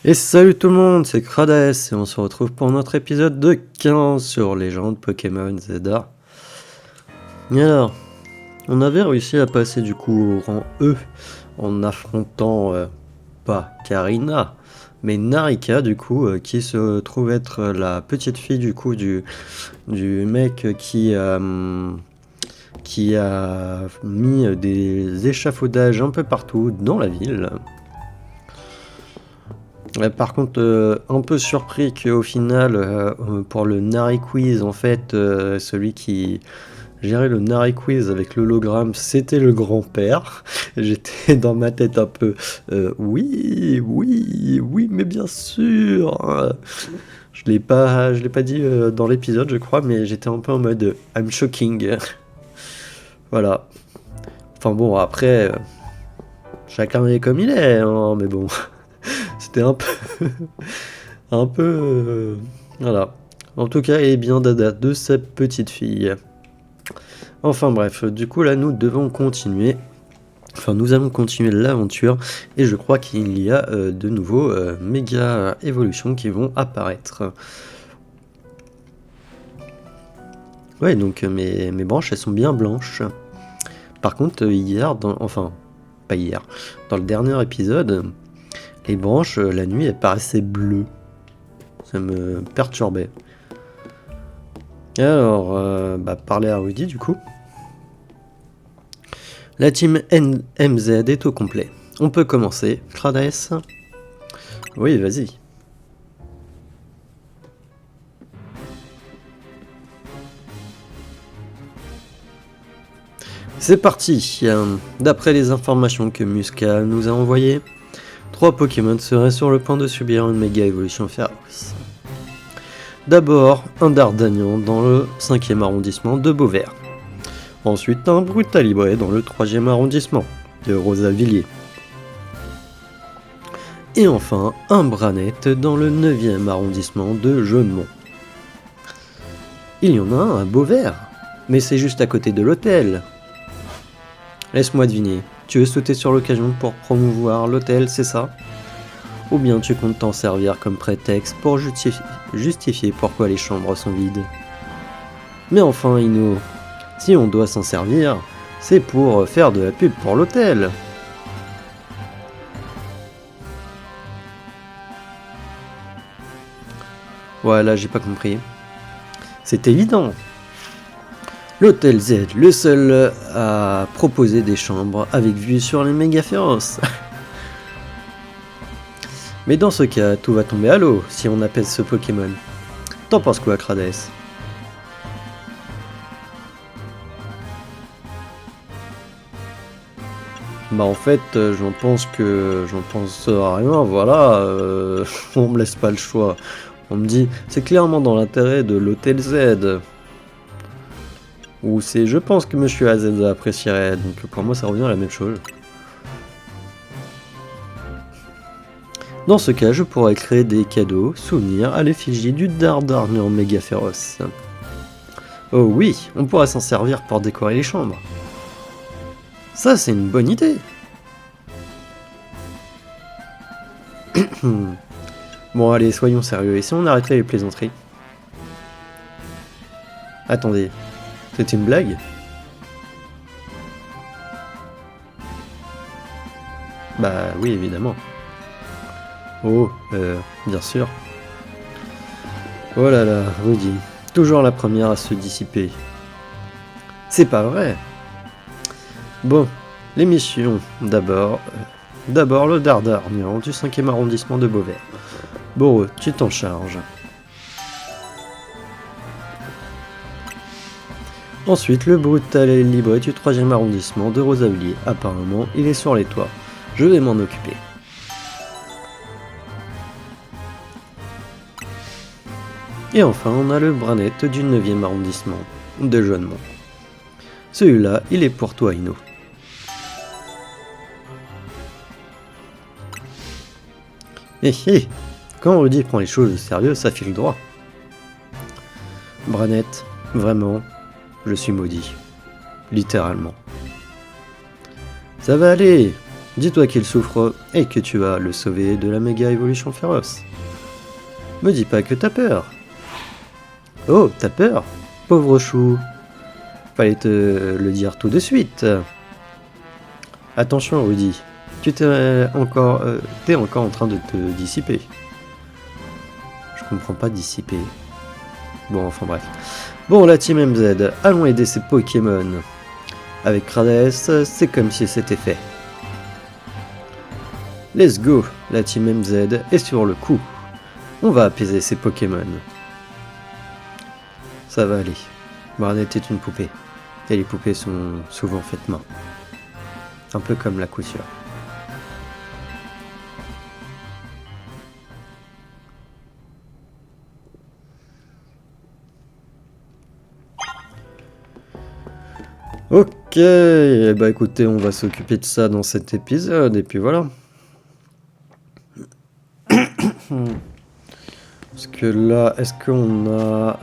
Et salut tout le monde, c'est Krades et on se retrouve pour notre épisode de 15 sur Légende Pokémon Zelda. Et alors, on avait réussi à passer du coup au rang E en affrontant pas Karina, mais Narika du coup, qui se trouve être la petite fille du coup du mec qui a mis des échafaudages un peu partout dans la ville. Par contre, un peu surpris qu'au final, pour le Nari Quiz, en fait, celui qui gérait le Nari Quiz avec l'hologramme, c'était le grand-père. J'étais dans ma tête un peu, oui, mais bien sûr. Je l'ai pas dit dans l'épisode, je crois, mais j'étais un peu en mode I'm shocking. Voilà. Enfin bon, après, chacun est comme il est, hein, mais bon. C'était un peu... un peu... voilà. En tout cas, elle est bien dada de cette petite fille. Enfin bref, du coup là, nous devons continuer. Enfin, nous allons continuer l'aventure. Et je crois qu'il y a de nouveaux méga évolutions qui vont apparaître. Ouais, donc mes branches, elles sont bien blanches. Par contre, hier, enfin, pas hier, dans le dernier épisode... les branches, la nuit, elles paraissaient bleues. Ça me perturbait. Alors, parler à Rudy, du coup. La team MZ est au complet. On peut commencer. Krades. Oui, vas-y. C'est parti. D'après les informations que Musca nous a envoyées, 3 Pokémon seraient sur le point de subir une méga évolution féroce. D'abord, un Dardanian dans le 5e arrondissement de Beauvert. Ensuite, un Brutalibré dans le 3e arrondissement de Rosavilliers. Et enfin, un Branette dans le 9e arrondissement de Jeunemont. Il y en a un à Beauvert, mais c'est juste à côté de l'hôtel. Laisse-moi deviner, tu veux sauter sur l'occasion pour promouvoir l'hôtel, c'est ça ? Ou bien tu comptes t'en servir comme prétexte pour justifier pourquoi les chambres sont vides ? Mais enfin, Ino, si on doit s'en servir, c'est pour faire de la pub pour l'hôtel. Voilà, j'ai pas compris. C'est évident. L'hôtel Z, le seul à proposer des chambres avec vue sur les méga féroces. Mais dans ce cas, tout va tomber à l'eau si on apaise ce Pokémon. T'en penses quoi, Krades ? Bah en fait, j'en pense à rien, voilà, on me laisse pas le choix. On me dit, c'est clairement dans l'intérêt de l'hôtel Z. Ou c'est, je pense que Monsieur AZ apprécierait, donc pour moi ça revient à la même chose. Dans ce cas, je pourrais créer des cadeaux, souvenirs à l'effigie du Dardarnian méga féroce. Oh oui, on pourrait s'en servir pour décorer les chambres. Ça, c'est une bonne idée. Bon, allez, soyons sérieux. Et si on arrêtait les plaisanteries ? Attendez, c'est une blague ? Bah oui, évidemment. Oh, bien sûr. Oh là là, Rudy, toujours la première à se dissiper. C'est pas vrai. Bon, l'émission, d'abord le Dardarnian du 5e arrondissement de Beauvert. Bon, tu t'en charges. Ensuite, le Brutalibré du 3e arrondissement de Rosavilliers. Apparemment, il est sur les toits. Je vais m'en occuper. Et enfin, on a le Branette du 9e arrondissement de Jeunemont. Celui-là, il est pour toi, Ino. Quand Rudy prend les choses au sérieux, ça file droit. Branette, vraiment, je suis maudit. Littéralement. Ça va aller, Dis-toi qu'il souffre et que tu vas le sauver de la méga évolution féroce. Me dis pas que t'as peur. Oh, t'as peur? Pauvre chou. Fallait te le dire tout de suite. Attention, Rudy. T'es encore en train de te dissiper. Je comprends pas dissiper. Bon, enfin bref. Bon, la team MZ, allons aider ces Pokémon. Avec Krades, c'est comme si c'était fait. Let's go, la team MZ est sur le coup. On va apaiser ces Pokémon. Ça va aller. Barnett est une poupée. Et les poupées sont souvent faites main. Un peu comme la couture. Ok, bah écoutez, on va s'occuper de ça dans cet épisode, et puis voilà. Parce que là, est-ce qu'on a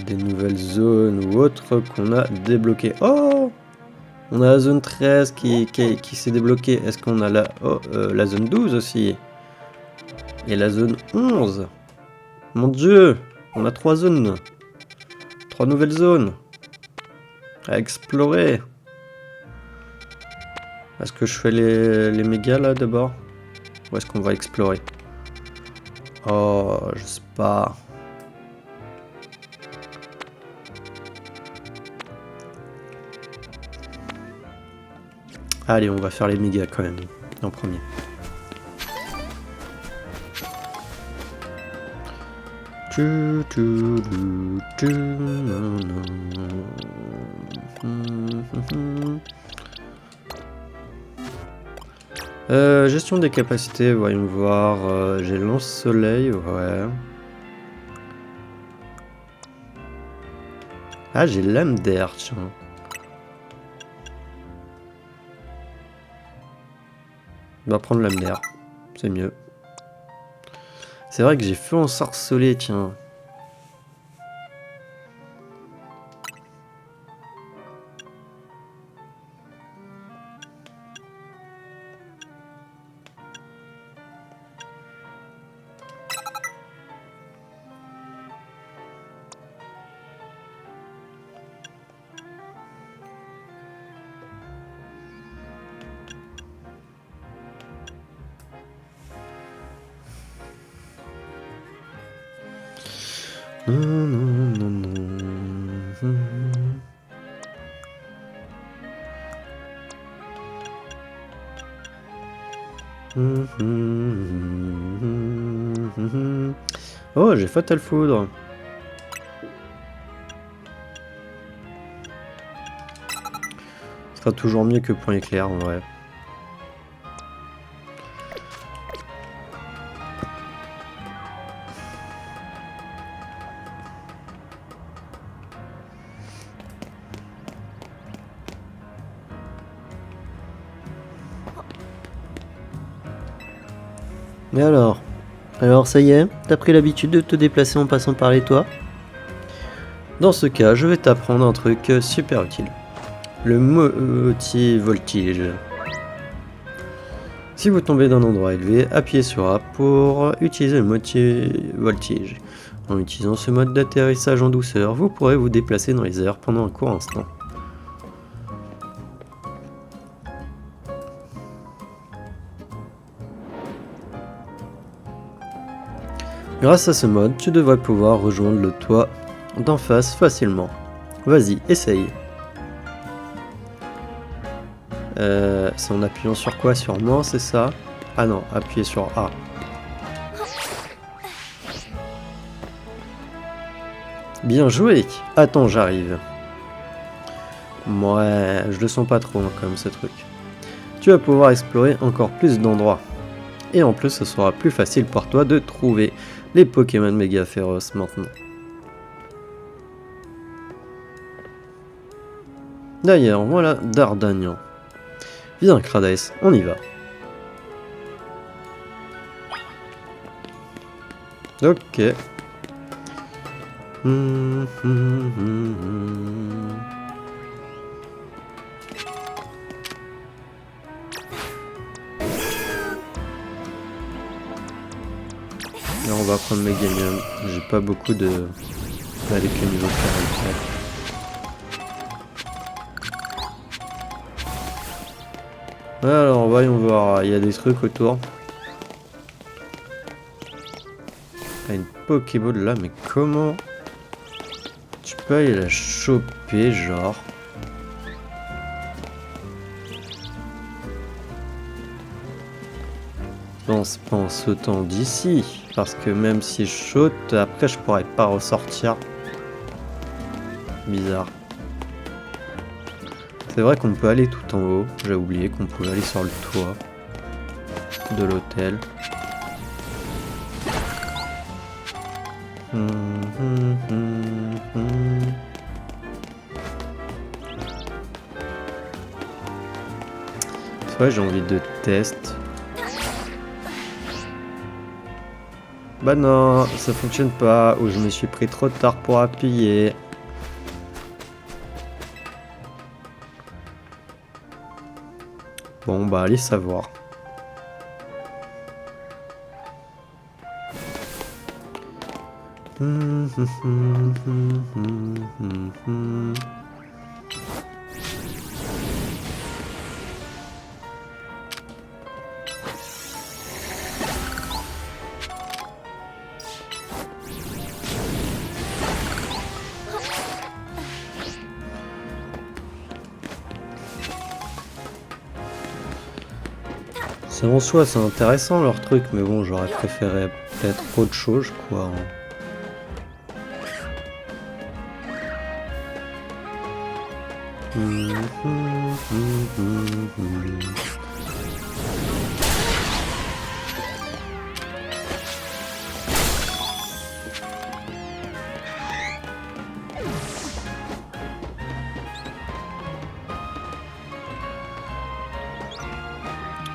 des nouvelles zones ou autres qu'on a débloquées? Oh! On a la zone 13 qui s'est débloquée. Est-ce qu'on a la zone 12 aussi? Et la zone 11? Mon dieu! On a 3 zones. 3 nouvelles zones à explorer. Est-ce que je fais les mégas là d'abord? Ou est-ce qu'on va explorer? Oh, je sais pas. Allez, on va faire les mégas quand même, en premier. Gestion des capacités, voyons voir. J'ai lance-soleil, ouais. Ah, j'ai lame d'air, tiens. On va prendre lame d'air, c'est mieux. C'est vrai que j'ai feu ensorcelé, tiens. Non, non, non, non. Oh, j'ai Fatal Foudre. Ce sera toujours mieux que Point Éclair en vrai. Mais alors ça y est, t'as pris l'habitude de te déplacer en passant par les toits? Dans ce cas, je vais t'apprendre un truc super utile. Le motivoltige. Si vous tombez d'un endroit élevé, appuyez sur A pour utiliser le motivoltige. En utilisant ce mode d'atterrissage en douceur, vous pourrez vous déplacer dans les airs pendant un court instant. Grâce à ce mode, tu devrais pouvoir rejoindre le toit d'en face facilement. Vas-y, essaye. C'est en appuyant sur quoi? Sur moins, c'est ça? Ah non, appuyez sur A. Bien joué! Attends, j'arrive. Ouais, je le sens pas trop comme ce truc. Tu vas pouvoir explorer encore plus d'endroits. Et en plus, ce sera plus facile pour toi de trouver les Pokémon méga féroces maintenant. D'ailleurs, voilà Dardanian. Viens, Krades, on y va. Ok. Là on va prendre Meganium. J'ai pas beaucoup de... avec le niveau 44. Alors voyons voir, il y a des trucs autour. Il y a une Pokéball là, mais comment tu peux aller la choper, genre? Je pense pas en sautant d'ici, parce que même si je saute, après je pourrais pas ressortir. Bizarre. C'est vrai qu'on peut aller tout en haut. J'ai oublié qu'on pouvait aller sur le toit de l'hôtel. C'est vrai, j'ai envie de test. Bah non, ça fonctionne pas, ou je me suis pris trop tard pour appuyer. Bon bah allez savoir. C'est en soi, c'est intéressant leur truc, mais bon, j'aurais préféré peut-être autre chose, quoi.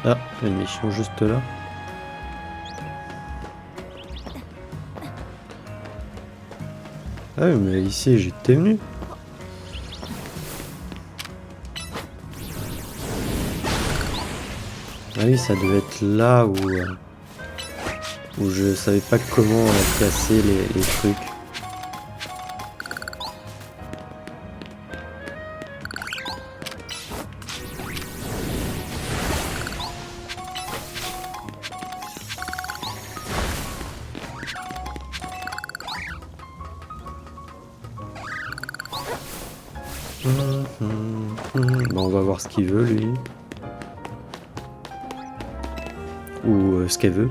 Ah, il y a une mission juste là. Ah oui, mais ici j'étais venu. Ah oui, ça devait être là où je savais pas comment casser les trucs. Bon, on va voir ce qu'il veut lui. Ou ce qu'elle veut.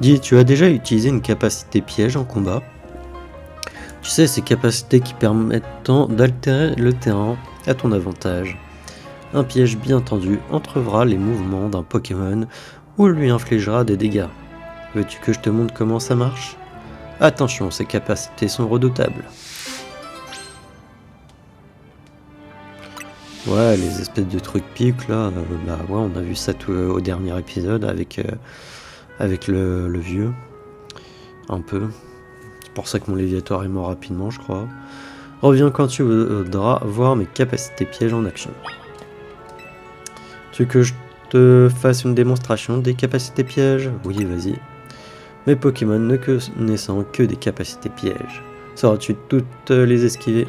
Dis, tu as déjà utilisé une capacité piège en combat? Tu sais, ces capacités qui permettent d'altérer le terrain à ton avantage. Un piège bien tendu entrevra les mouvements d'un Pokémon ou lui infligera des dégâts. Veux-tu que je te montre comment ça marche? Attention, ces capacités sont redoutables. Ouais, les espèces de trucs piques là, bah ouais, on a vu ça tout au dernier épisode avec le vieux, un peu. C'est pour ça que mon Léviatoire est mort rapidement, je crois. Reviens quand tu voudras voir mes capacités pièges en action. Tu veux que je te fasse une démonstration des capacités pièges? Oui, vas-y. Mes Pokémon ne connaissant que des capacités pièges. Sauras-tu toutes les esquiver?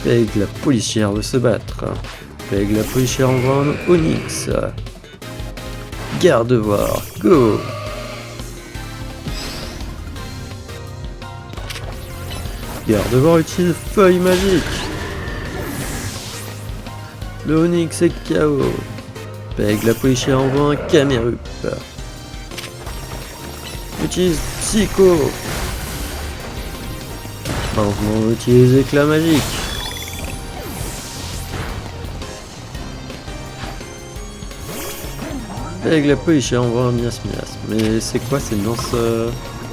Peg la policière veut se battre. Peg la policière envoie un Onix. Gardevoir, go! Gardevoir utilise feuille magique. Le Onix est KO. Peg la policière envoie un Camerup. Utilise Psycho. Maintenant on utilise éclat magique. Avec la policière, on voit un miasmias. Mais c'est quoi? C'est une danse...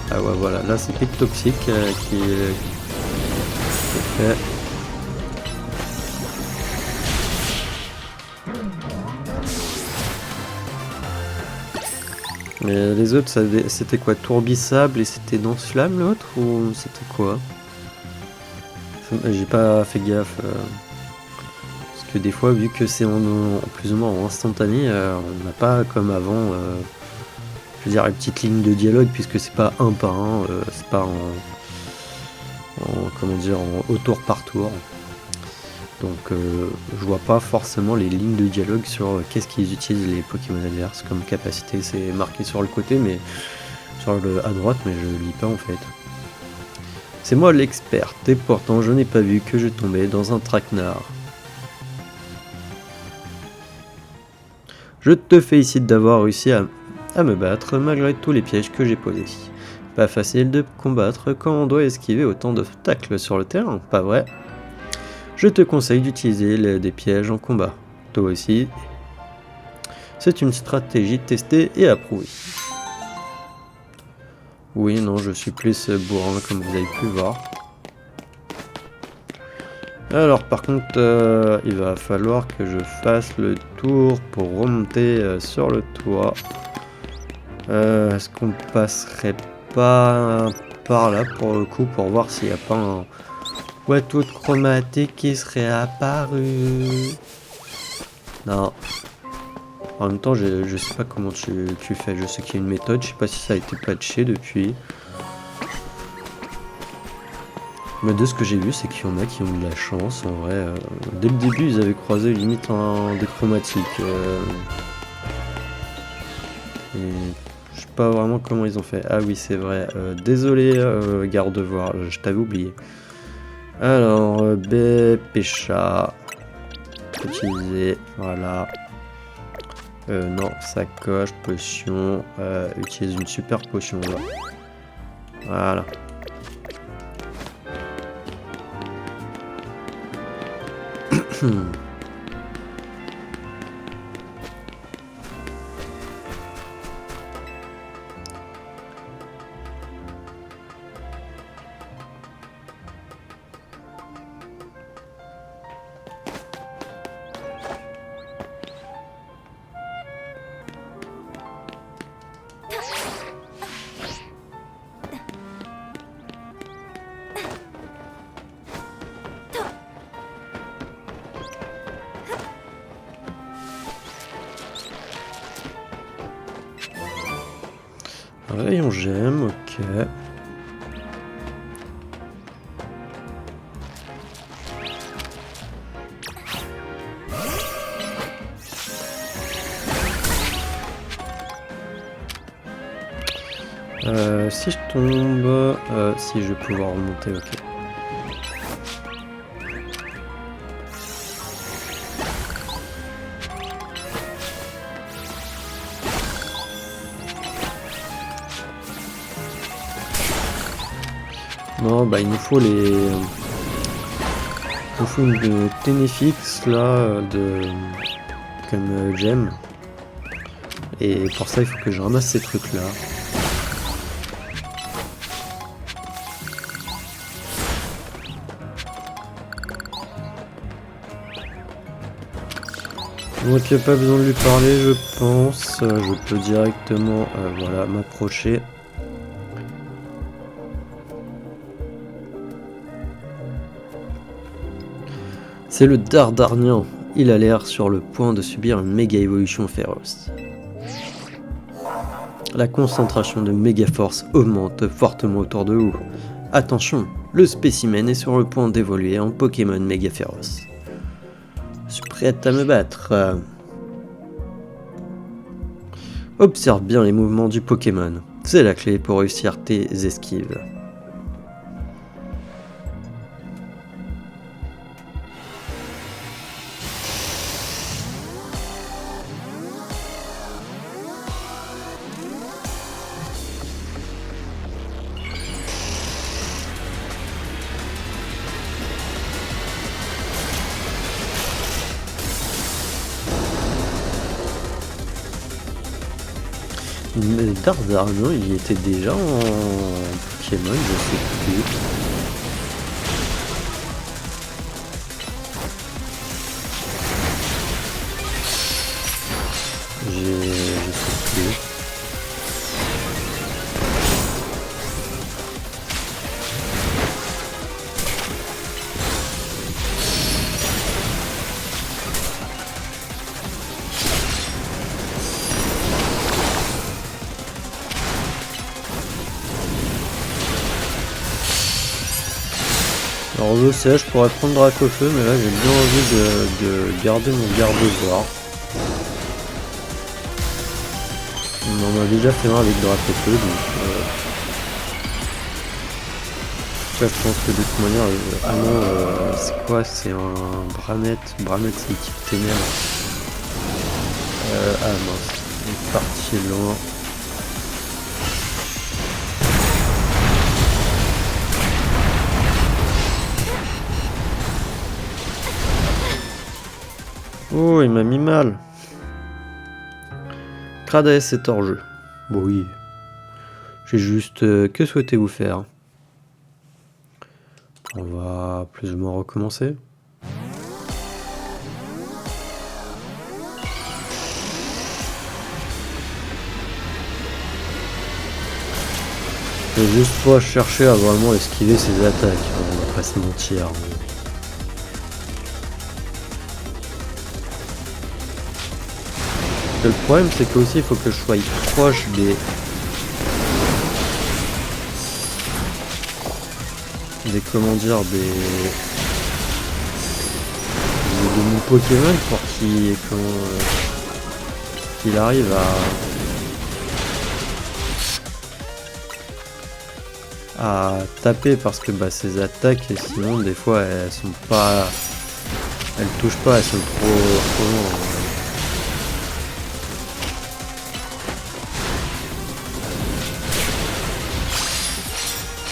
Ah ouais, voilà. Là, c'est Pic Toxique qui est fait. Mais les autres, c'était quoi? Tourbissable et c'était Danse Flamme l'autre? Ou c'était quoi? J'ai pas fait gaffe. Parce que des fois, vu que c'est en plus ou moins en instantané, on n'a pas comme avant, je veux dire, les petites lignes de dialogue, puisque c'est pas un par un, c'est pas comment dire, au tour par tour. Donc je vois pas forcément les lignes de dialogue sur qu'est-ce qu'ils utilisent les Pokémon adverses comme capacité. C'est marqué sur le côté, mais à droite, mais je lis pas en fait. C'est moi l'expert, et pourtant je n'ai pas vu que je tombais dans un traquenard. Je te félicite d'avoir réussi à me battre malgré tous les pièges que j'ai posés. Pas facile de combattre quand on doit esquiver autant d'obstacles sur le terrain, pas vrai? Je te conseille d'utiliser des pièges en combat. Toi aussi. C'est une stratégie testée et approuvée. Oui, non, je suis plus bourrin comme vous avez pu voir. Alors par contre, il va falloir que je fasse le tour pour remonter sur le toit. Est-ce qu'on passerait pas par là pour le coup pour voir s'il n'y a pas un Watwood chromatique qui serait apparu? Non. En même temps, je sais pas comment tu fais. Je sais qu'il y a une méthode. Je sais pas si ça a été patché depuis. Mais de ce que j'ai vu, c'est qu'il y en a qui ont de la chance. En vrai, dès le début, ils avaient croisé limite des chromatiques. Et je sais pas vraiment comment ils ont fait. Ah oui, c'est vrai. Désolé, garde-voir. Je t'avais oublié. Alors, Pécha. Utiliser. Voilà. Non, sacoche, potion. Utilise une super potion là. Voilà. Rayon gemme, ok. Si je tombe, si je vais pouvoir remonter, ok. Non, bah il nous faut il nous faut une Ténéfix là, comme gemme. Et pour ça, il faut que je ramasse ces trucs là. Donc il n'y a pas besoin de lui parler, je pense. Je peux directement voilà, m'approcher. C'est le Dardarnien. Il a l'air sur le point de subir une méga évolution féroce. La concentration de méga force augmente fortement autour de vous. Attention, le spécimen est sur le point d'évoluer en Pokémon méga féroce. Je suis prête à me battre. Observe bien les mouvements du Pokémon. C'est la clé pour réussir tes esquives. Mais Dardarnien, il était déjà en Pokémon, je sais plus. Je sais plus. je sais, je pourrais prendre Dracofeu, mais là j'ai bien envie de garder mon garde-voir. On en a déjà fait un avec Dracofeu, donc ça, je pense que de toute manière, vraiment, c'est quoi? C'est un Bramet. Bramet, c'est l'équipe ténèbres. Ah mince, il est parti loin. Oh, il m'a mis mal. Crades est hors jeu. Bon, oui. J'ai juste... que souhaitez-vous faire? On va plus ou moins recommencer. Je vais juste pas chercher à vraiment esquiver ses attaques, hein, on va pas se mentir. Le problème c'est que aussi il faut que je sois proche des comment dire de mon Pokémon pour qu'il arrive à taper, parce que bah, ses attaques sinon des fois elles sont pas, elles touchent pas, elles sont trop loin.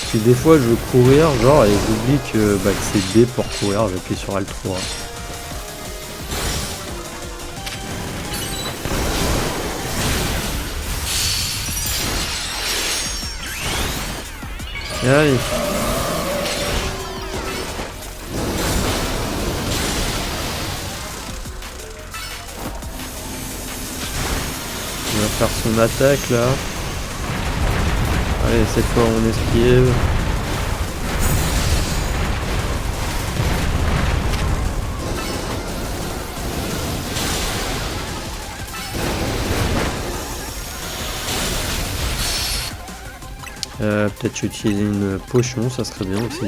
Puis des fois je veux courir genre et j'oublie que c'est D pour courir, j'appuie sur Alt3. Et allez. Il va faire son attaque là. Allez, cette fois on esquive. Peut-être utiliser une potion, ça serait bien aussi.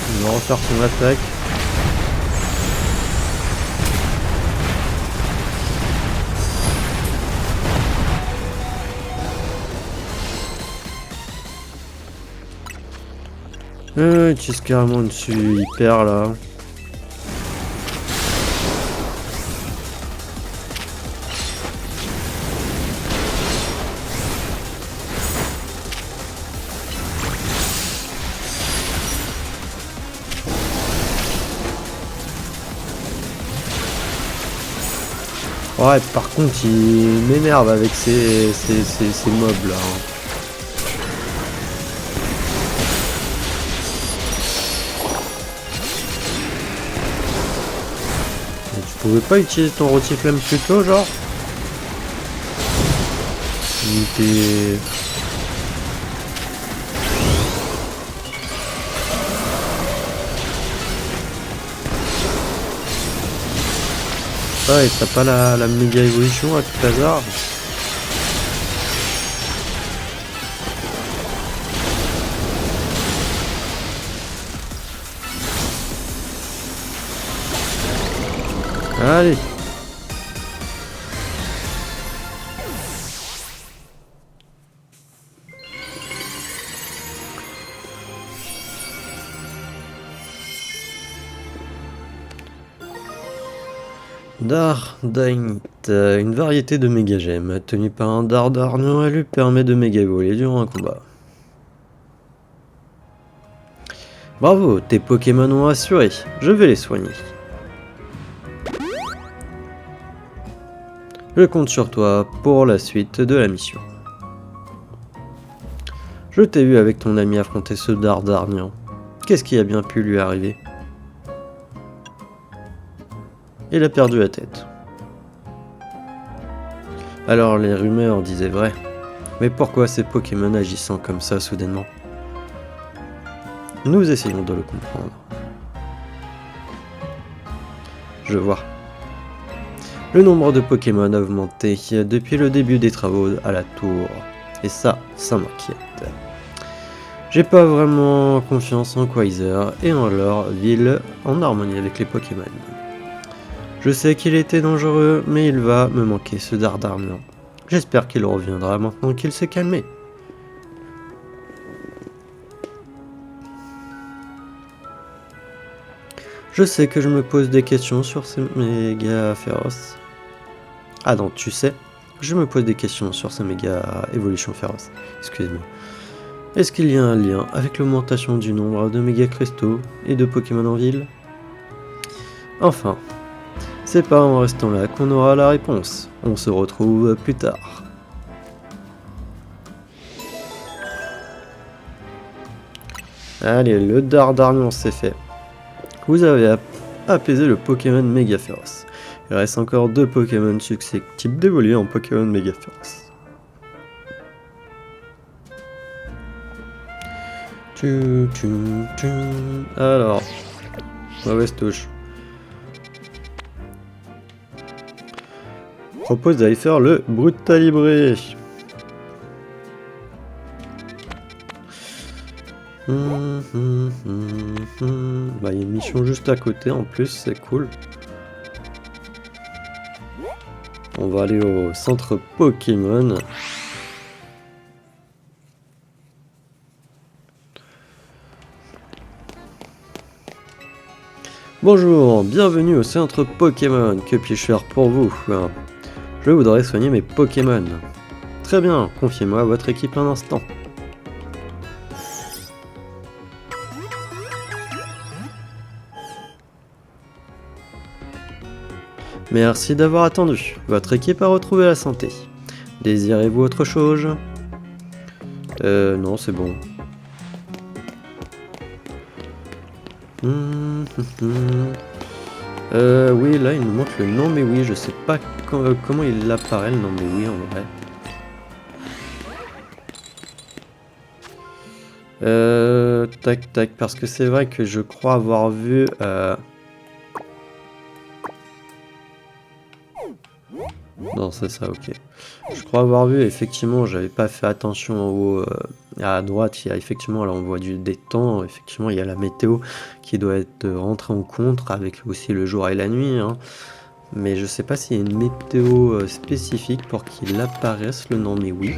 Il va refaire son attaque. Il utilise carrément dessus, hyper là. Ouais, par contre, il m'énerve avec ces mobs là. Tu pouvais pas utiliser ton rotiflame plus tôt, genre? T'es... Ah, et t'as pas la méga évolution à tout hasard? Allez. Dardanite, une variété de méga gemmes, tenue par un Dardarnian, elle lui permet de méga évoluer durant un combat. Bravo, tes Pokémon ont assuré, je vais les soigner. Je compte sur toi pour la suite de la mission. Je t'ai vu avec ton ami affronter ce Dardarnian. Qu'est-ce qui a bien pu lui arriver? Il a perdu la tête. Alors les rumeurs disaient vrai. Mais pourquoi ces Pokémon agissant comme ça soudainement? Nous essayons de le comprendre. Je vois. Le nombre de Pokémon a augmenté depuis le début des travaux à la tour. Et ça m'inquiète. J'ai pas vraiment confiance en Quasar et en leur ville en harmonie avec les Pokémon. Je sais qu'il était dangereux, mais il va me manquer ce Dardarmur. J'espère qu'il reviendra maintenant qu'il s'est calmé. Je sais que je me pose des questions sur ces méga féroces. Ah non, tu sais, je me pose des questions sur ces méga évolutions féroces. Excusez-moi. Est-ce qu'il y a un lien avec l'augmentation du nombre de méga cristaux et de Pokémon en ville? Enfin, c'est pas en restant là qu'on aura la réponse. On se retrouve plus tard. Allez, le Dardarmur c'est fait. Vous avez apaisé le Pokémon méga féroce. Il reste encore 2 Pokémon susceptibles d'évoluer en Pokémon méga féroce. Alors, mauvaise touche. Propose d'aller faire le Brutalibré. Bah, il y a une mission juste à côté en plus, c'est cool. On va aller au centre Pokémon. Bonjour, bienvenue au centre Pokémon. Que puis-je faire pour vous? Je voudrais soigner mes Pokémon. Très bien, confiez-moi votre équipe un instant. Merci d'avoir attendu. Votre équipe a retrouvé la santé. Désirez-vous autre chose? Non, c'est bon. Oui, là, il nous manque le nom, mais oui, je sais pas comment il apparaît, le nom, mais oui, en vrai. Tac, parce que c'est vrai que je crois avoir vu... Non, c'est ça, ok. Je crois avoir vu, effectivement, j'avais pas fait attention en haut, à droite, il y a effectivement, là on voit des temps, effectivement il y a la météo qui doit être rentrée en contre avec aussi le jour et la nuit, hein. Mais je sais pas s'il y a une météo spécifique pour qu'il apparaisse le nom, mais oui.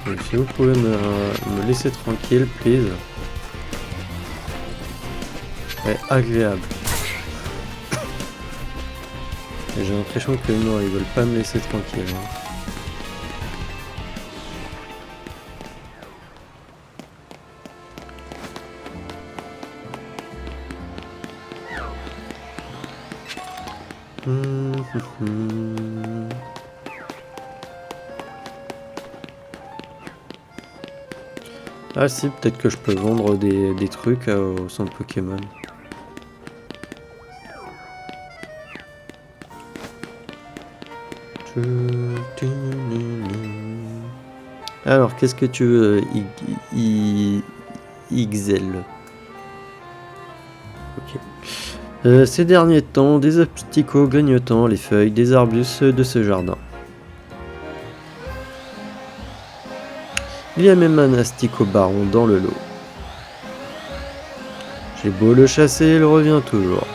Donc si vous pouvez me laisser tranquille, please. C'est agréable. Et j'ai l'impression que non, ils veulent pas me laisser tranquille. Hein. Ah si, peut-être que je peux vendre des trucs au centre Pokémon. Alors, qu'est-ce que tu veux, XL? Ok. Ces derniers temps, des asticots grignotant les feuilles des arbustes de ce jardin. Il y a même un asticot baron dans le lot. J'ai beau le chasser, il revient toujours.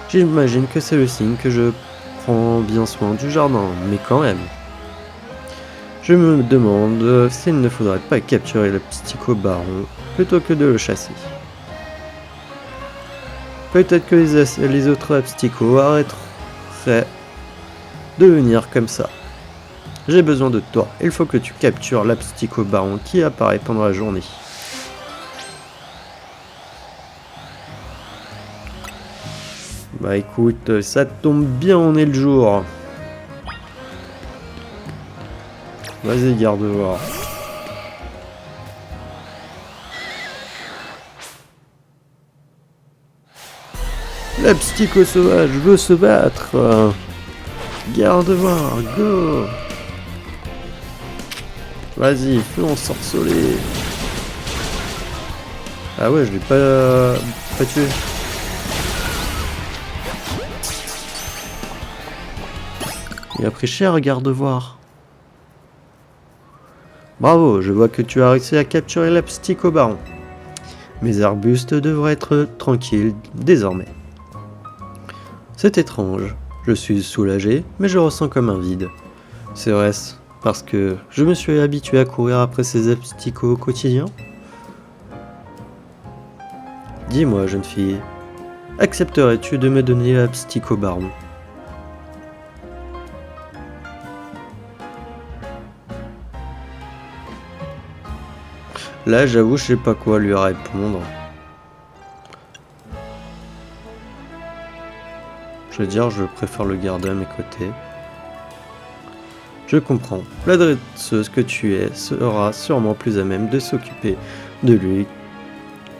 J'imagine que c'est le signe que je prends bien soin du jardin, mais quand même. Je me demande s'il ne faudrait pas capturer le asticot baron plutôt que de le chasser. Peut-être que les autres asticots arrêteraient de venir comme ça. J'ai besoin de toi. Il faut que tu captures l'asticot baron qui apparaît pendant la journée. Bah écoute, ça tombe bien, on est le jour. Vas-y, garde voir. L'abstico sauvage veut se battre. Garde-voir, go. Vas-y, fais en sorceler. Ah ouais, je l'ai pas tué. Il a pris cher, garde-voir. Bravo, je vois que tu as réussi à capturer l'abstico baron. Mes arbustes devraient être tranquilles désormais. C'est étrange. Je suis soulagé, mais je ressens comme un vide. Serait-ce parce que je me suis habitué à courir après ces absticots au quotidien? Dis-moi, jeune fille, accepterais-tu de me donner l'abstico baron? Là, j'avoue, je sais pas quoi lui répondre. Je veux dire, je préfère le garder à mes côtés. Je comprends. La dresseuse que tu es sera sûrement plus à même de s'occuper de lui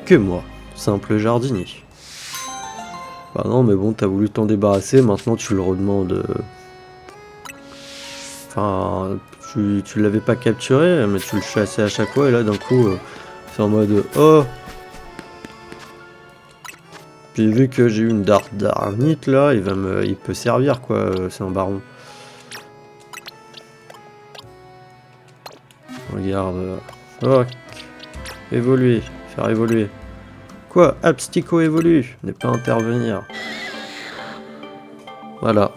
que moi, simple jardinier. Bah non, mais bon, t'as voulu t'en débarrasser, maintenant tu le redemandes. Enfin, tu l'avais pas capturé, mais tu le chassais à chaque fois, et là d'un coup, c'est en mode oh. Puis vu que j'ai eu une dardarnite là, il peut servir quoi, c'est un baron. Regarde. Oh. Évoluer. Faire évoluer. Quoi? Abstico évolue. Ne pas intervenir. Voilà.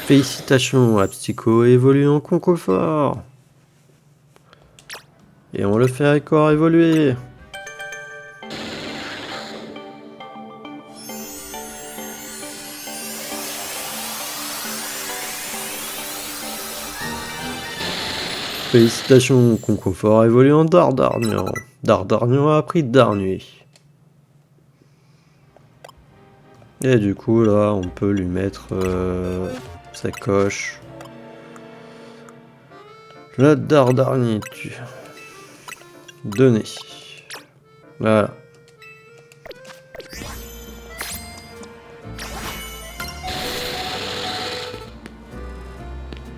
Félicitations, Abstico évolue en Concoffort. Et on le fait encore évoluer. Félicitations, Concoffort évolue en Dardarnian. Dardarnian a appris Darnuit. Et du coup, là, on peut lui mettre sa coche. La Dardarnite. Donner. Voilà.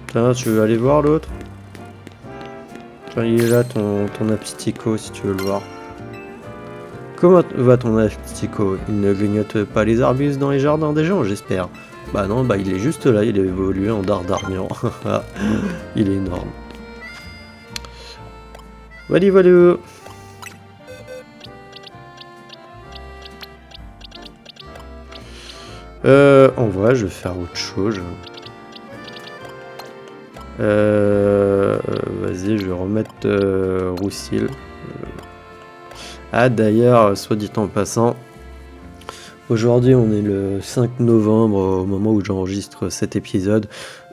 Tiens, tu veux aller voir l'autre? Il est là ton abstico si tu veux le voir. Comment va ton abstico? Il ne grignote pas les arbustes dans les jardins des gens, j'espère. Bah non, bah il est juste là, il a évolué en Dardarnian. Il est énorme. Voilà, voilà. En vrai, je vais faire autre chose. Vas-y, je vais remettre Roussil. Ah d'ailleurs, soit dit en passant, aujourd'hui on est le 5 novembre, au moment où j'enregistre cet épisode.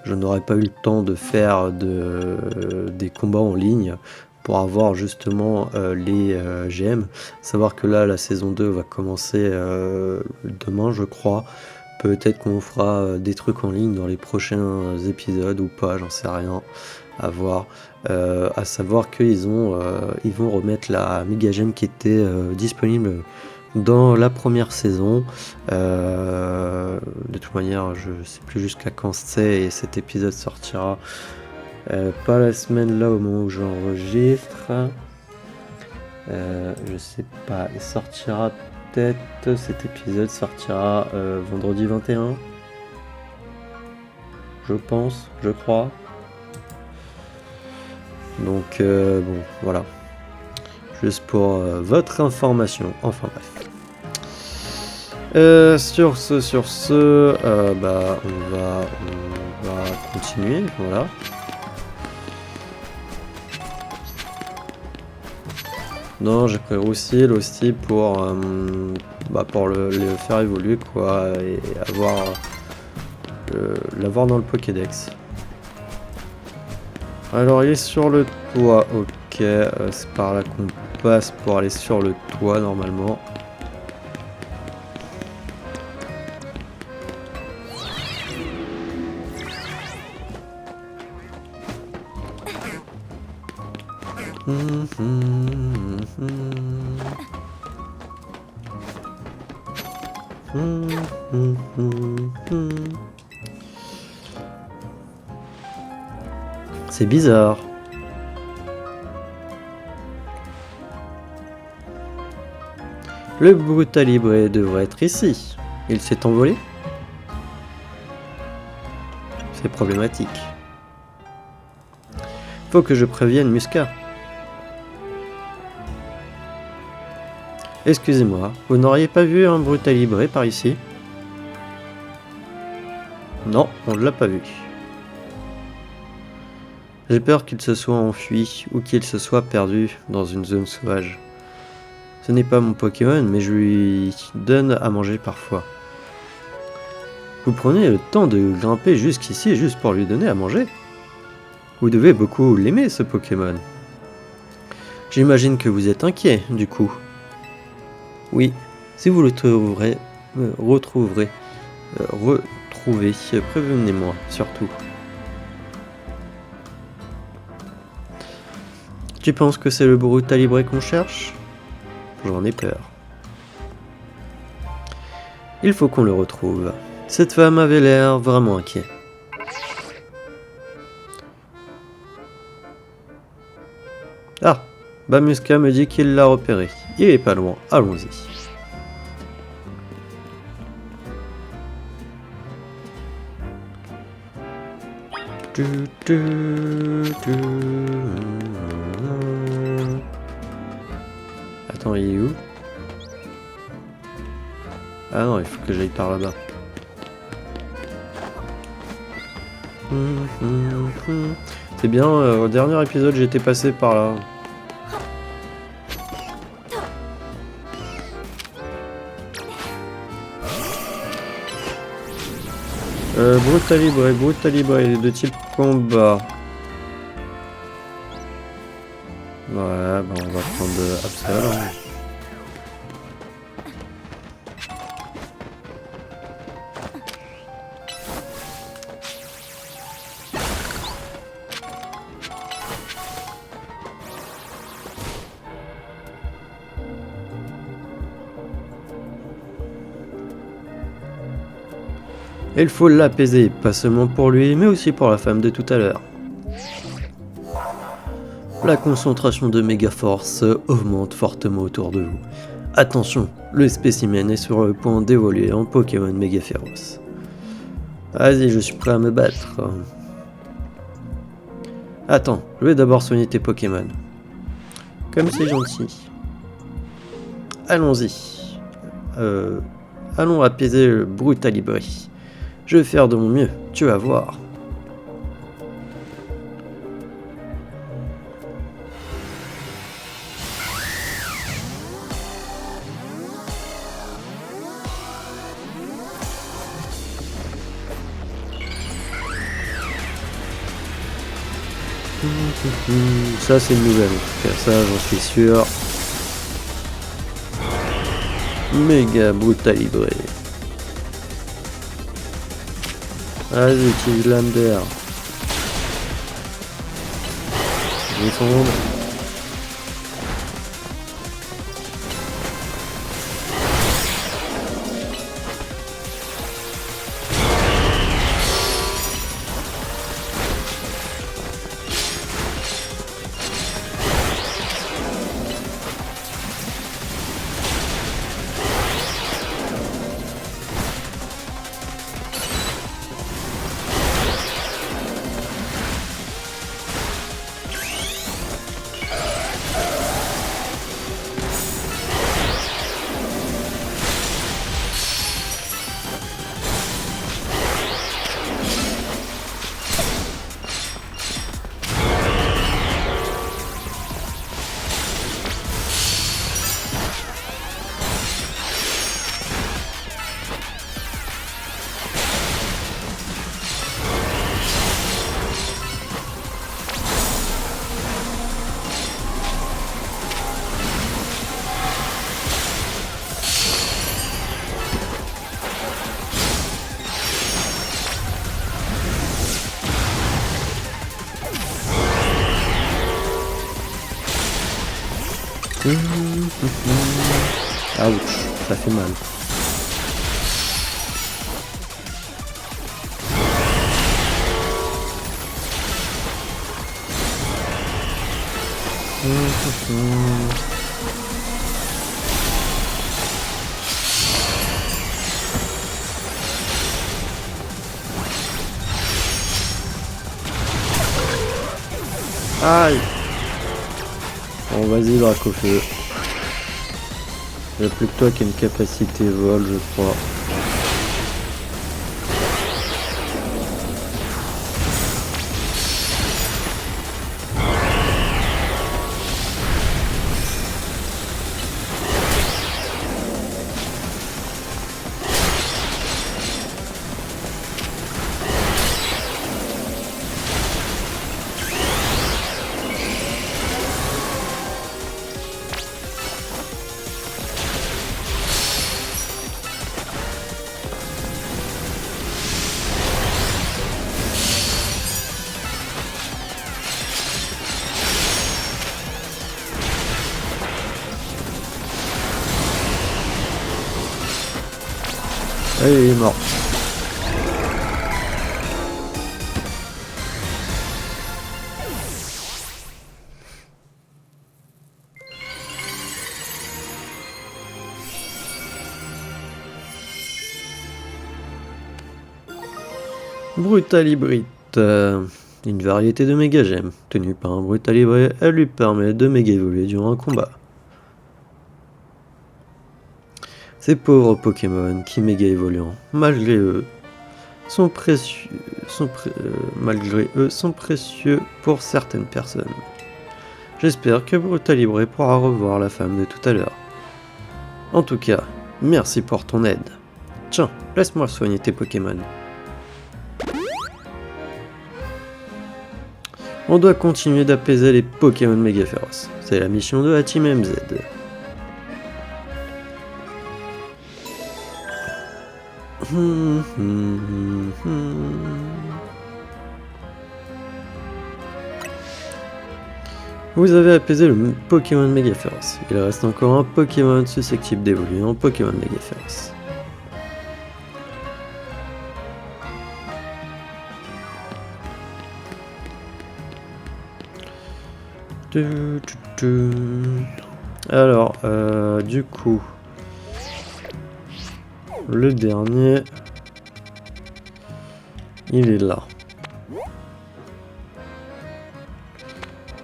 Je n'aurai pas eu le temps de faire des combats en ligne pour avoir justement les GM. Savoir que là, la saison 2 va commencer demain, je crois. Peut-être qu'on fera des trucs en ligne dans les prochains épisodes ou pas, j'en sais rien. À voir. À savoir qu'ils ils vont remettre la méga gemme qui était disponible dans la première saison. De toute manière, je sais plus jusqu'à quand c'est et cet épisode sortira. Pas la semaine là au moment où j'enregistre. Je sais pas. Il sortira peut-être. Cet épisode sortira vendredi 21. Je pense, je crois. Donc bon, voilà. Juste pour votre information. Enfin bref. Sur ce, bah on va continuer, voilà. Non, j'ai pris Roussil aussi pour le faire évoluer quoi et l'avoir dans le Pokédex. Alors il est sur le toit, ok, c'est par là qu'on passe pour aller sur le toit normalement. C'est bizarre. Le Brutalibré devrait être ici. Il s'est envolé? C'est problématique. Faut que je prévienne Musca. Excusez-moi, vous n'auriez pas vu un Brutalibré par ici? Non, on ne l'a pas vu. J'ai peur qu'il se soit enfui ou qu'il se soit perdu dans une zone sauvage. Ce n'est pas mon Pokémon, mais je lui donne à manger parfois. Vous prenez le temps de grimper jusqu'ici juste pour lui donner à manger? Vous devez beaucoup l'aimer, ce Pokémon. J'imagine que vous êtes inquiet, du coup. Oui, si vous le retrouvez, prévenez-moi, surtout. Tu penses que c'est le Brutalibré qu'on cherche? J'en ai peur. Il faut qu'on le retrouve. Cette femme avait l'air vraiment inquiet. Ah, Bamusca me dit qu'il l'a repéré. Il est pas loin, allons-y. Attends, il est où? Ah non, il faut que j'aille par là-bas. C'est bien, au dernier épisode, j'étais passé par là. Brutalibré de type combat. Ouais, bah on va prendre Absol. Il faut l'apaiser, pas seulement pour lui, mais aussi pour la femme de tout à l'heure. La concentration de Megaforce augmente fortement autour de vous. Attention, le spécimen est sur le point d'évoluer en Pokémon méga féroce. Vas-y, je suis prêt à me battre. Attends, je vais d'abord soigner tes Pokémon. Comme c'est gentil. Allons-y. Allons apaiser le Brutalibré. Je vais faire de mon mieux, tu vas voir. Ça c'est une nouvelle en tout cas, ça j'en suis sûr. Méga Brutalibré. Vas-y, utilise l'âme d'air. Descendre. Ouch, ça fait mal. Aïe. Bon, vas-y, Dracofeu. Il n'y a plus que toi qui a une capacité vol, je crois. Allez, il est mort. Brutal Hybride. Une variété de méga gemmes. Tenue par un Brutal Hybride, elle lui permet de méga évoluer durant un combat. Ces pauvres Pokémon qui méga évoluant, malgré eux, sont précieux pour certaines personnes. J'espère que Brutal Hybride pourra revoir la femme de tout à l'heure. En tout cas, merci pour ton aide. Tiens, laisse-moi soigner tes Pokémon. On doit continuer d'apaiser les Pokémon méga féroces. C'est la mission de la Team MZ. Vous avez apaisé le Pokémon méga féroce. Il reste encore un Pokémon susceptible d'évoluer en Pokémon méga féroce. Alors, du coup, le dernier, il est là.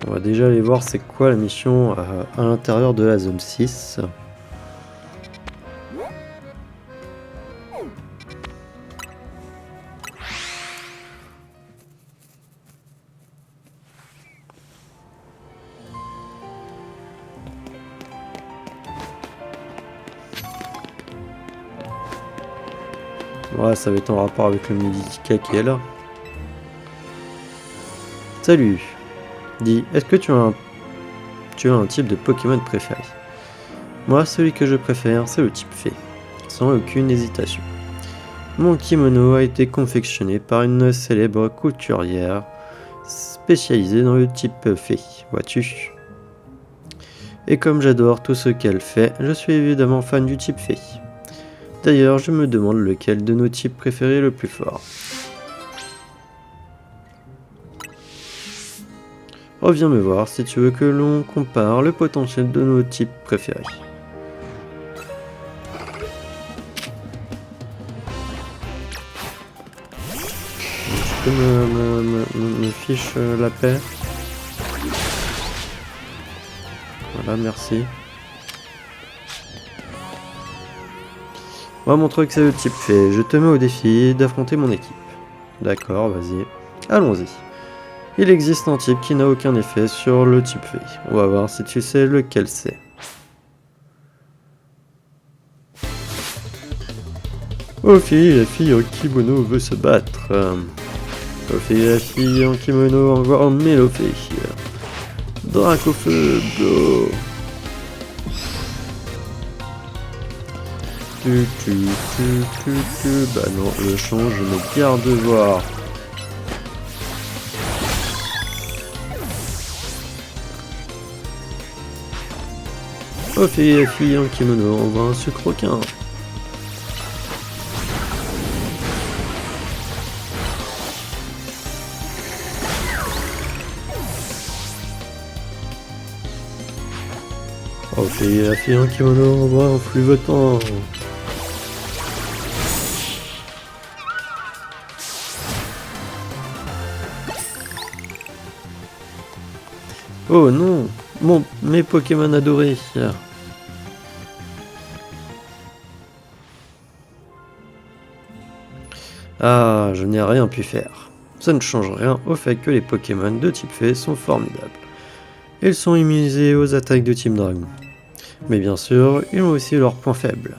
On va déjà aller voir c'est quoi la mission à l'intérieur de la zone 6. Ouais, ça va être en rapport avec le Medica qui est là. Salut. Dis, est-ce que tu as un type de Pokémon préféré? Moi, celui que je préfère, c'est le type fée, sans aucune hésitation. Mon kimono a été confectionné par une célèbre couturière spécialisée dans le type fée, vois-tu. Et comme j'adore tout ce qu'elle fait, je suis évidemment fan du type fée. D'ailleurs, je me demande lequel de nos types préférés est le plus fort. Reviens me voir si tu veux que l'on compare le potentiel de nos types préférés. Tu peux me fiche la paix? Voilà, merci. Moi, mon truc, c'est le type fée. Je te mets au défi d'affronter mon équipe. D'accord, vas-y. Allons-y. Il existe un type qui n'a aucun effet sur le type fée. On va voir si tu sais lequel c'est. Ophi, la fille en kimono veut se battre. Ophi, la fille en kimono envoie en Mélofée. Dracofeu, go! Bah non, le change, je me garde de voir. Oh, fille en kimono, on voit un sucre-requin. Oh, fille en kimono, on voit un flux votant. Oh non, mes Pokémon adorés. Ah, je n'ai rien pu faire. Ça ne change rien au fait que les Pokémon de type fée sont formidables. Ils sont immunisés aux attaques de type dragon. Mais bien sûr, ils ont aussi leurs points faibles.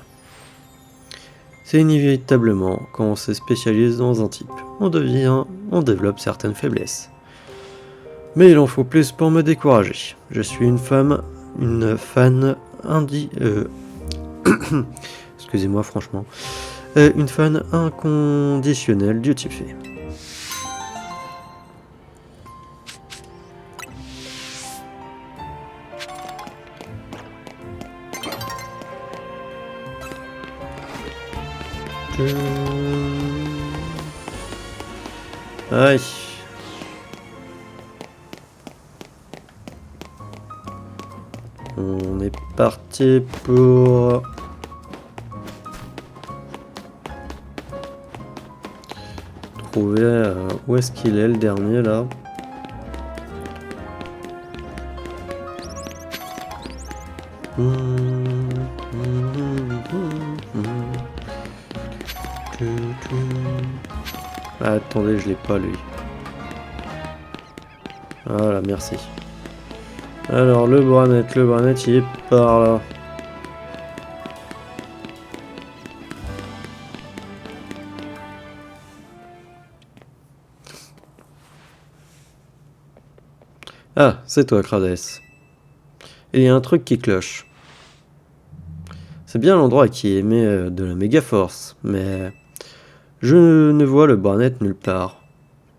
C'est inévitablement quand on se spécialise dans un type, on développe certaines faiblesses. Mais il en faut plus pour me décourager. Je suis une fan excusez-moi franchement. Une fan inconditionnelle du type fée. Aïe. On est parti pour... trouver où est-ce qu'il est le dernier là. Ah, attendez, je l'ai pas lui. Voilà, merci. Alors le Branet il est par là. Ah, c'est toi, Crades. Il y a un truc qui cloche. C'est bien l'endroit qui émet de la méga force, mais je ne vois le Branet nulle part.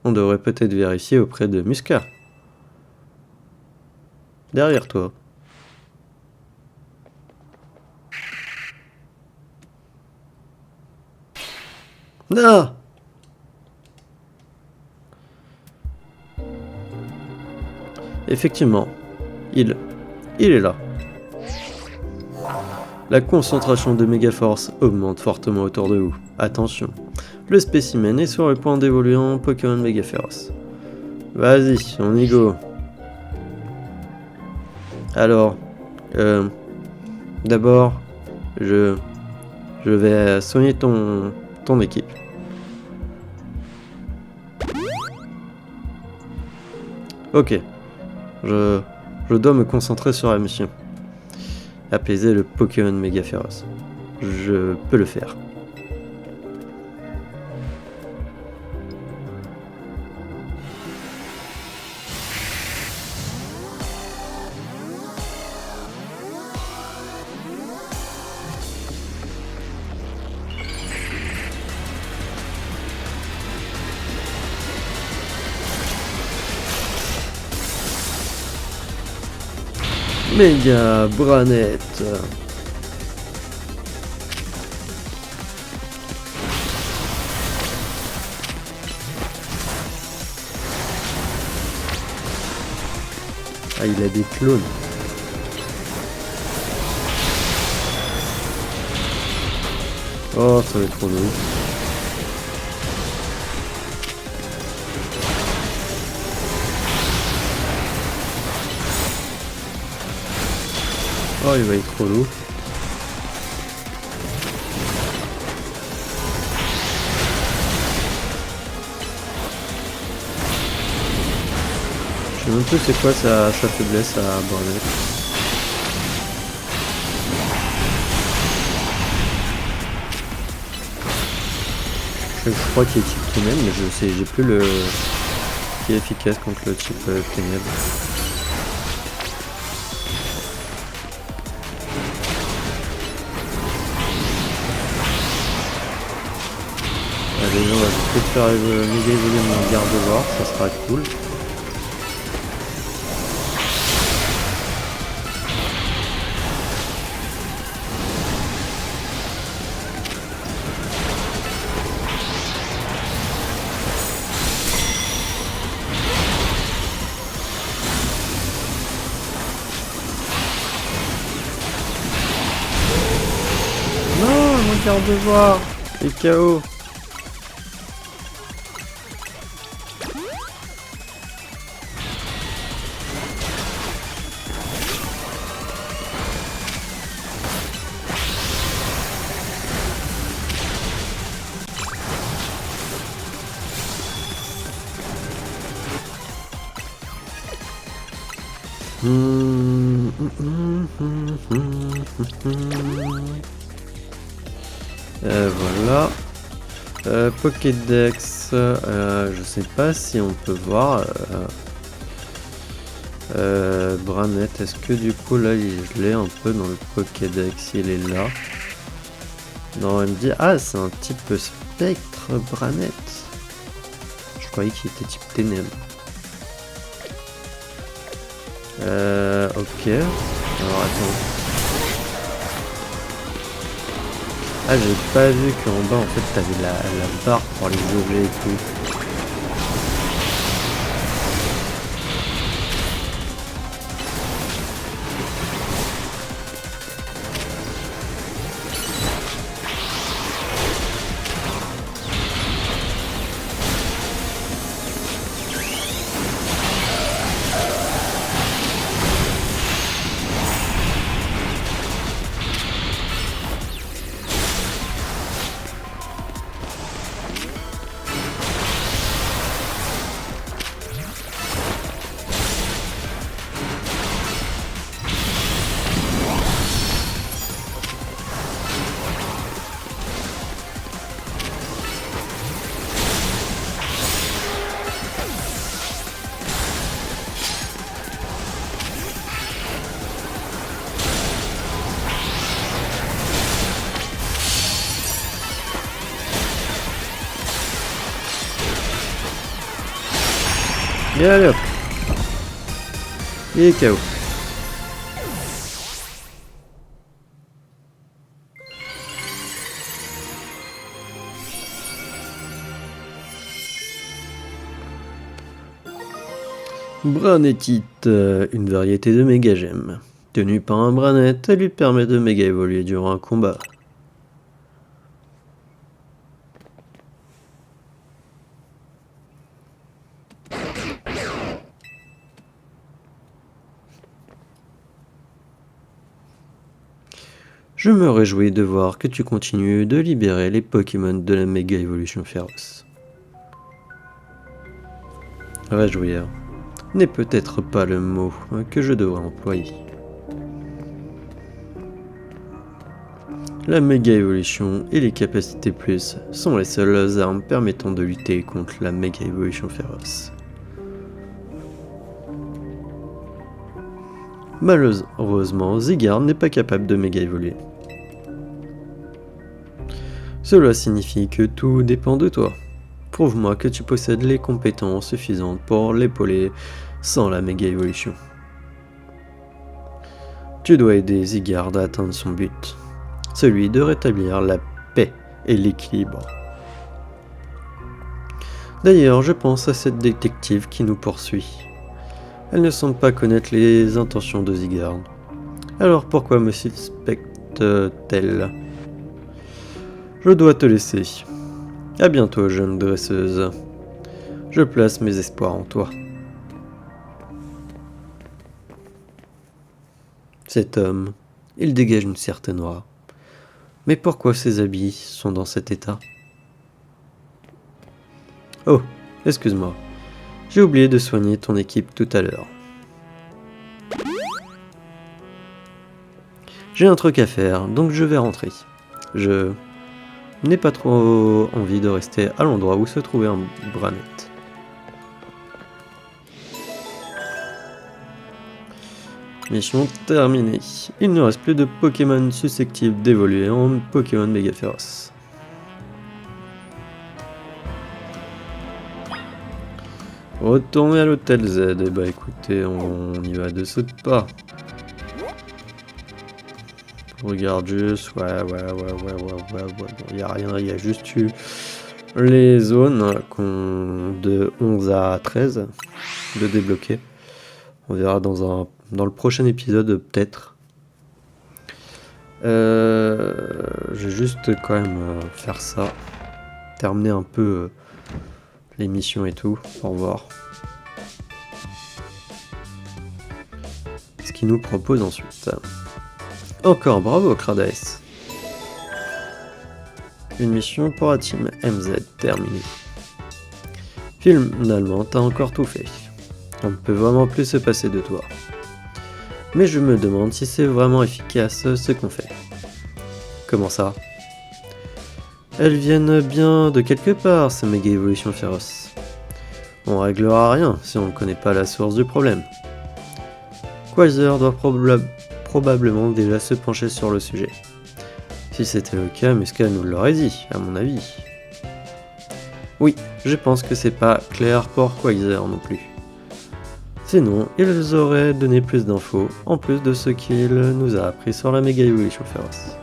On devrait peut-être vérifier auprès de Musca. Derrière toi. Ah! Effectivement, il est là. La concentration de Mégaforce augmente fortement autour de vous. Attention, le spécimen est sur le point d'évoluer en Pokémon méga féroce. Vas-y, on y go. Alors, d'abord, je vais soigner ton équipe. Ok, je dois me concentrer sur la mission. Apaiser le Pokémon méga féroce. Je peux le faire. Méga Branet. Ah, il a des clones. Oh, ça va être trop long. Oh, il va être trop lourd. Je sais même plus c'est quoi sa faiblesse à Branet. Je crois qu'il est type ténèbres, mais je sais, j'ai plus le qui est efficace contre le type ténèbres. Allez, on va peut-être faire méga évoluer mon garde-voir, ça sera cool. regarde-moi. Et KO. Voilà. Pokédex, je sais pas si on peut voir. Branette, est-ce que du coup là je l'ai un peu dans le Pokédex, il est là. Non, elle me dit, ah c'est un type spectre Branette. Je croyais qu'il était type ténèbres. Ok. Alors attends. Ah, j'ai pas vu qu'en bas en fait t'avais la barre pour les objets et tout. Et allez hop. Et KO. Branetite, une variété de méga gemme. Tenue par un Branette, elle lui permet de méga évoluer durant un combat. Je me réjouis de voir que tu continues de libérer les Pokémon de la méga évolution féroce. Réjouir n'est peut-être pas le mot que je devrais employer. La méga évolution et les capacités plus sont les seules armes permettant de lutter contre la méga évolution féroce. Malheureusement, Zygarde n'est pas capable de méga évoluer. Cela signifie que tout dépend de toi. Prouve-moi que tu possèdes les compétences suffisantes pour l'épauler sans la méga évolution. Tu dois aider Zygarde à atteindre son but, celui de rétablir la paix et l'équilibre. D'ailleurs, je pense à cette détective qui nous poursuit. Elle ne semble pas connaître les intentions de Zygarde. Alors pourquoi me suspecte-t-elle ? Je dois te laisser. À bientôt, jeune dresseuse. Je place mes espoirs en toi. Cet homme, il dégage une certaine aura. Mais pourquoi ses habits sont dans cet état ? Oh, excuse-moi. J'ai oublié de soigner ton équipe tout à l'heure. J'ai un truc à faire, donc je vais rentrer. Je n'ai pas trop envie de rester à l'endroit où se trouvait un Branette. Mission terminée. Il ne reste plus de Pokémon susceptibles d'évoluer en Pokémon méga féroce. Retourner à l'hôtel Z. Eh bah écoutez, on y va de ce pas. Regarde juste, ouais, il n'y a rien, il y a juste eu les zones de 11 à 13 de débloquer. On verra dans le prochain épisode peut-être. Je vais juste quand même faire ça. Terminer un peu l'émission et tout, pour voir ce qu'il nous propose ensuite. Encore bravo Krades. Une mission pour la team MZ terminée. Finalement, t'as encore tout fait. On ne peut vraiment plus se passer de toi. Mais je me demande si c'est vraiment efficace ce qu'on fait. Comment ça? Elles viennent bien de quelque part, ces méga évolutions féroces. On réglera rien si on ne connaît pas la source du problème. Quasar doit probablement déjà se pencher sur le sujet. Si c'était le cas, Musca nous l'aurait dit, à mon avis. Oui, je pense que c'est pas clair pour Quasar non plus. Sinon, ils auraient donné plus d'infos, en plus de ce qu'il nous a appris sur la méga évolution féroce.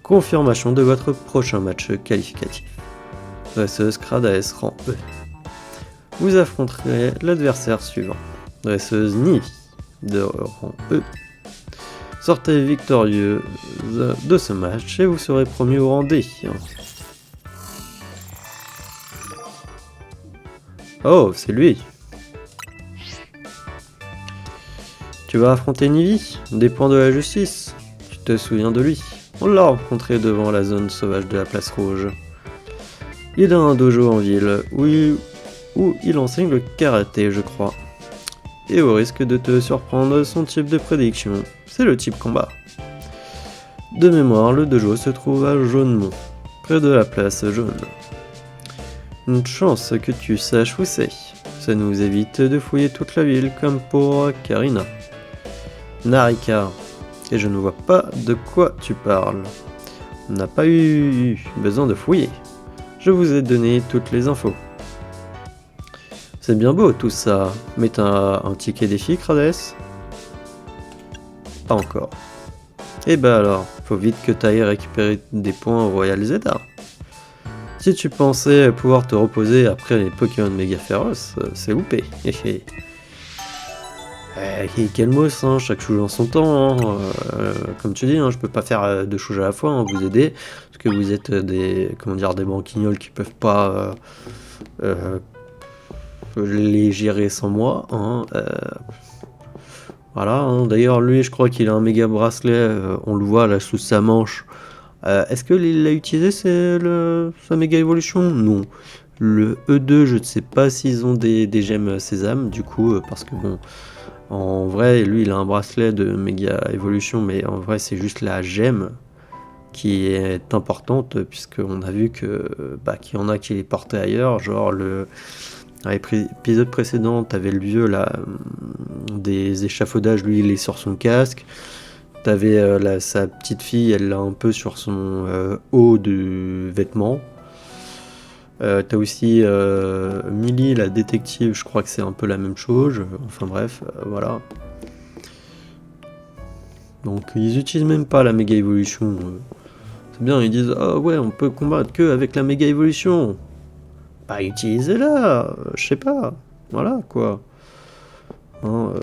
Confirmation de votre prochain match qualificatif. Dresseuse Krades rang E. Vous affronterez l'adversaire suivant. Dresseuse Nivi de rang E. Sortez victorieuse de ce match et vous serez promu au rang D. Oh, c'est lui. Tu vas affronter Nivi, des points de la justice. Tu te souviens de lui? On l'a rencontré devant la zone sauvage de la place rouge. Il a un dojo en ville où il enseigne le karaté, je crois. Et au risque de te surprendre, son type de prédiction, c'est le type combat. De mémoire, le dojo se trouve à Jaunemont, près de la place jaune. Une chance que tu saches où c'est. Ça nous évite de fouiller toute la ville comme pour Karina. Narika. Et je ne vois pas de quoi tu parles. On n'a pas eu besoin de fouiller. Je vous ai donné toutes les infos. C'est bien beau tout ça, mais t'as un ticket défi, Krades? Pas encore. Eh ben alors, faut vite que t'ailles récupérer des points au Royal Zeta. Si tu pensais pouvoir te reposer après les Pokémon méga féroces, c'est loupé. Calmos, hein, chaque chose en son temps. Hein. Comme tu dis, hein, je peux pas faire deux choses à la fois, hein, vous aider, parce que vous êtes des branquignoles qui peuvent pas les gérer sans moi. Hein, voilà. Hein. D'ailleurs, lui, je crois qu'il a un méga bracelet. On le voit là sous sa manche. Est-ce qu'il a utilisé sa méga évolution? Non. Le E2, je ne sais pas s'ils ont des gemmes sésame, du coup, parce que bon. En vrai, lui, il a un bracelet de méga évolution, mais en vrai, c'est juste la gemme qui est importante, puisqu'on a vu qu'il y en a qui les portaient ailleurs. Genre, dans l'épisode précédent, t'avais le vieux, là, des échafaudages, lui, il est sur son casque. T'avais sa petite fille, elle l'a un peu sur son haut de vêtement. T'as aussi Millie, la détective, je crois que c'est un peu la même chose. Enfin bref, voilà. Donc ils utilisent même pas la méga évolution. C'est bien, ils disent ah ouais, on peut combattre que avec la méga évolution. Bah utilisez-la, je sais pas. Voilà quoi. Hein,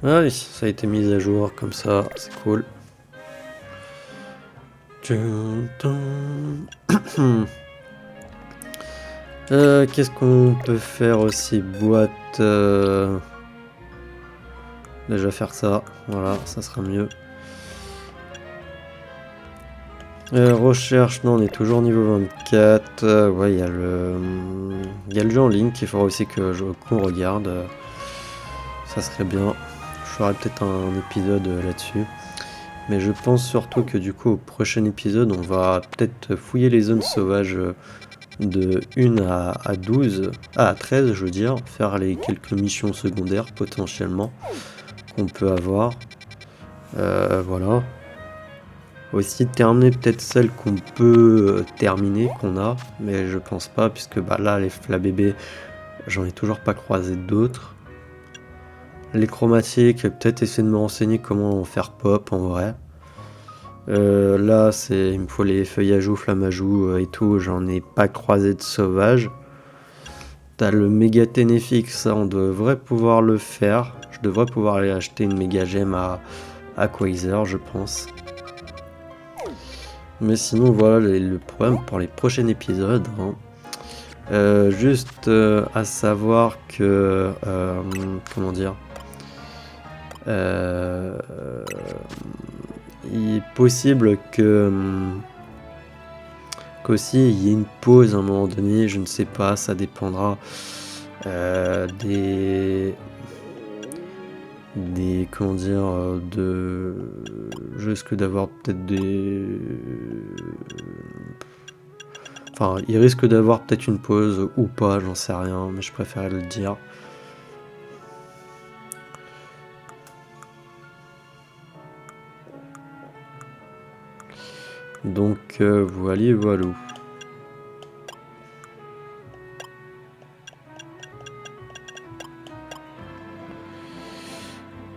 Allez, ça a été mis à jour comme ça, c'est cool. Qu'est-ce qu'on peut faire aussi? Boîte. Déjà faire ça, voilà, ça sera mieux. Recherche, non, on est toujours niveau 24. Ouais, il y a le jeu en ligne qu'il faudra aussi qu'on regarde. Ça serait bien. Je ferai peut-être un épisode là-dessus. Mais je pense surtout que du coup, au prochain épisode, on va peut-être fouiller les zones sauvages de 1 à 12, à 13, je veux dire. Faire les quelques missions secondaires potentiellement qu'on peut avoir. Voilà. Aussi terminer peut-être celles qu'on peut terminer, qu'on a, mais je pense pas, puisque bah là, la bébé, j'en ai toujours pas croisé d'autres. Les chromatiques, peut-être essayer de me renseigner comment faire pop en vrai. Là, il me faut les feuilles à joue, flammes à joue et tout, j'en ai pas croisé de sauvage. T'as le méga Ténéfix, ça on devrait pouvoir le faire. Je devrais pouvoir aller acheter une méga gemme à Quasar, je pense. Mais sinon, voilà le programme pour les prochains épisodes. Hein. Juste à savoir que... comment dire, il est possible qu'aussi il y ait une pause à un moment donné, je ne sais pas, ça dépendra des comment dire, je risque d'avoir peut-être enfin, il risque d'avoir peut-être une pause ou pas, j'en sais rien, mais je préfère le dire. Donc voilà, voilà.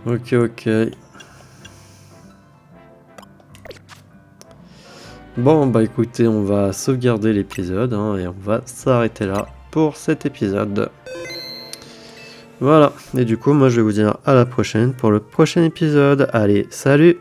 Ok. Bon, bah écoutez, on va sauvegarder l'épisode hein, et on va s'arrêter là pour cet épisode. Voilà, et du coup, moi je vais vous dire à la prochaine pour le prochain épisode. Allez, salut!